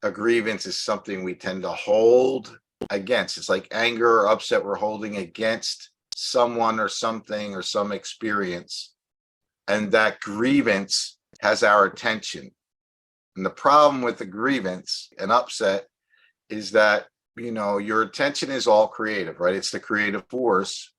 A grievance is something we tend to hold against. It's like anger or upset we're holding against someone or something or some experience. And that grievance has our attention. And the problem with the grievance and upset is that, your attention is all creative, right? It's the creative force.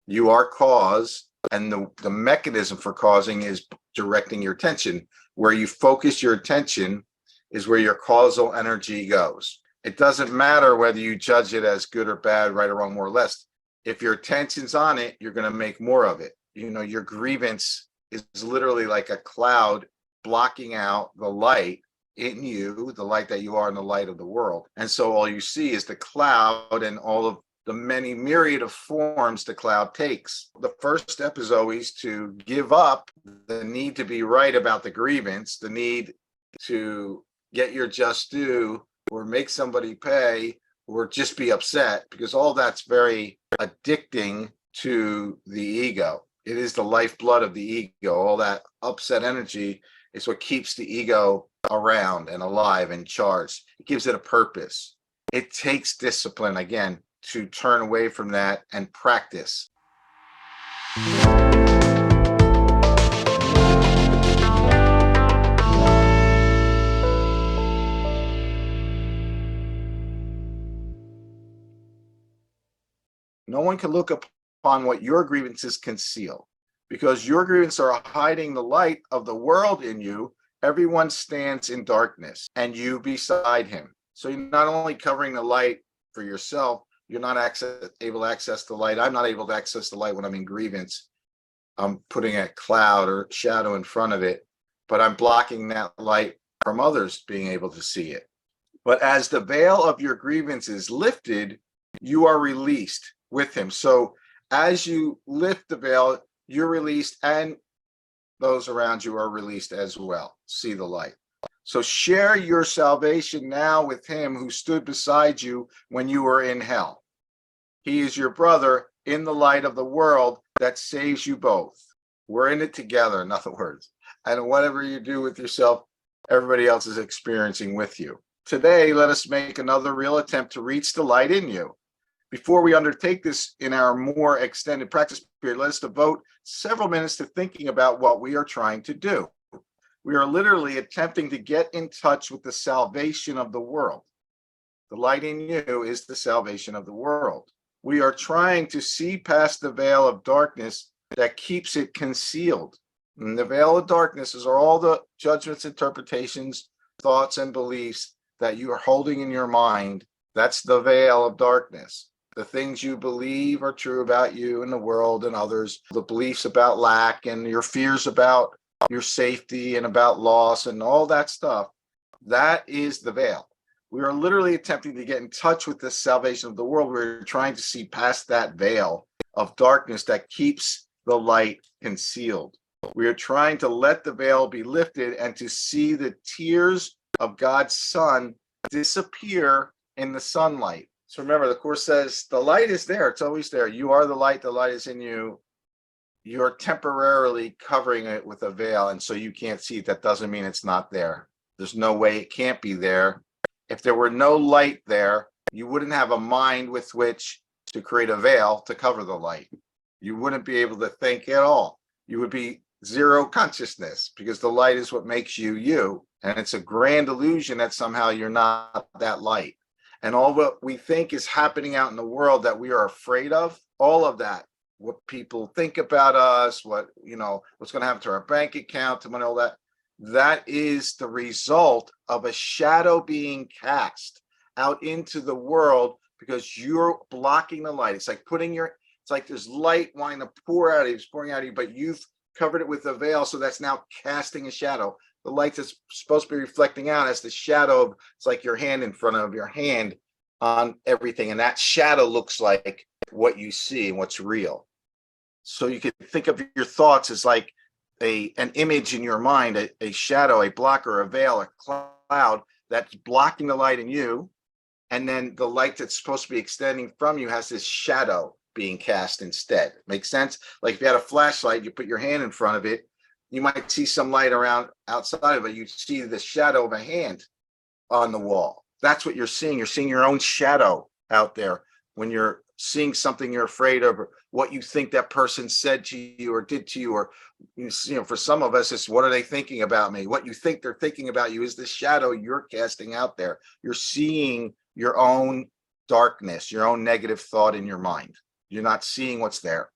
You are cause, and the mechanism for causing is directing your attention. Where you focus your attention is where your causal energy goes. It doesn't matter whether you judge it as good or bad, right or wrong, more or less. If your attention's on it, you're going to make more of it. Your grievance is literally like a cloud blocking out the light in you, the light that you are, and the light of the world. And so all you see is the cloud and all of the many myriad of forms the cloud takes. The first step is always to give up the need to be right about the grievance, the need to get your just due or make somebody pay or just be upset, because all that's very addicting to the ego. It is the lifeblood of the ego. All that upset energy is what keeps the ego around and alive and charged. It gives it a purpose. It takes discipline, again, to turn away from that and practice. No one can look upon what your grievances conceal, because your grievances are hiding the light of the world in you. Everyone stands in darkness, and you beside him. So you're not only covering the light for yourself, you're not able to access the light. I'm not able to access the light when I'm in grievance. I'm putting a cloud or shadow in front of it, but I'm blocking that light from others being able to see it. But as the veil of your grievance is lifted, you are released with him. So as you lift the veil, you're released, and those around you are released as well. See the light. So share your salvation now with him who stood beside you when you were in hell. He is your brother in the light of the world that saves you both. We're in it together, in other words. And whatever you do with yourself, everybody else is experiencing with you. Today, let us make another real attempt to reach the light in you. Before we undertake this in our more extended practice period, let us devote several minutes to thinking about what we are trying to do. We are literally attempting to get in touch with the salvation of the world. The light in you is the salvation of the world. We are trying to see past the veil of darkness that keeps it concealed. And the veil of darkness is all the judgments, interpretations, thoughts, and beliefs that you are holding in your mind. That's the veil of darkness. The things you believe are true about you and the world and others, the beliefs about lack and your fears about your safety and about loss and all that stuff, that is the veil. We are literally attempting to get in touch with the salvation of the world. We're trying to see past that veil of darkness that keeps the light concealed. We are trying to let the veil be lifted and to see the tears of God's Son disappear in the sunlight. So remember, the Course says the light is there. It's always there. You are the light. The light is in you. You're temporarily covering it with a veil, and so you can't see it. That doesn't mean it's not there. There's no way it can't be there. If there were no light there, you wouldn't have a mind with which to create a veil to cover the light. You wouldn't be able to think at all. You would be zero consciousness, because the light is what makes you you. And it's a grand illusion that somehow you're not that light. And all what we think is happening out in the world that we are afraid of, all of that, what people think about us, what's going to happen to our bank account, to money, all that, that is the result of a shadow being cast out into the world because you're blocking the light. It's like it's like there's light wanting to pour out of you, it's pouring out of you, but you've covered it with a veil, so that's now casting a shadow. The light that's supposed to be reflecting out as the shadow of, it's like your hand in front of your hand on everything, and that shadow looks like what you see and what's real. So you can think of your thoughts as like an image in your mind, a shadow, a blocker, a veil, a cloud that's blocking the light in you, and then the light that's supposed to be extending from you has this shadow being cast instead. Makes sense? Like if you had a flashlight, you put your hand in front of it, you might see some light around outside of it, you see the shadow of a hand, on the wall. That's what you're seeing. You're seeing your own shadow out there when you're seeing something you're afraid of, or what you think that person said to you or did to you, or for some of us, it's what are they thinking about me? What you think they're thinking about you is the shadow you're casting out there. You're seeing your own darkness, your own negative thought in your mind. You're not seeing what's there.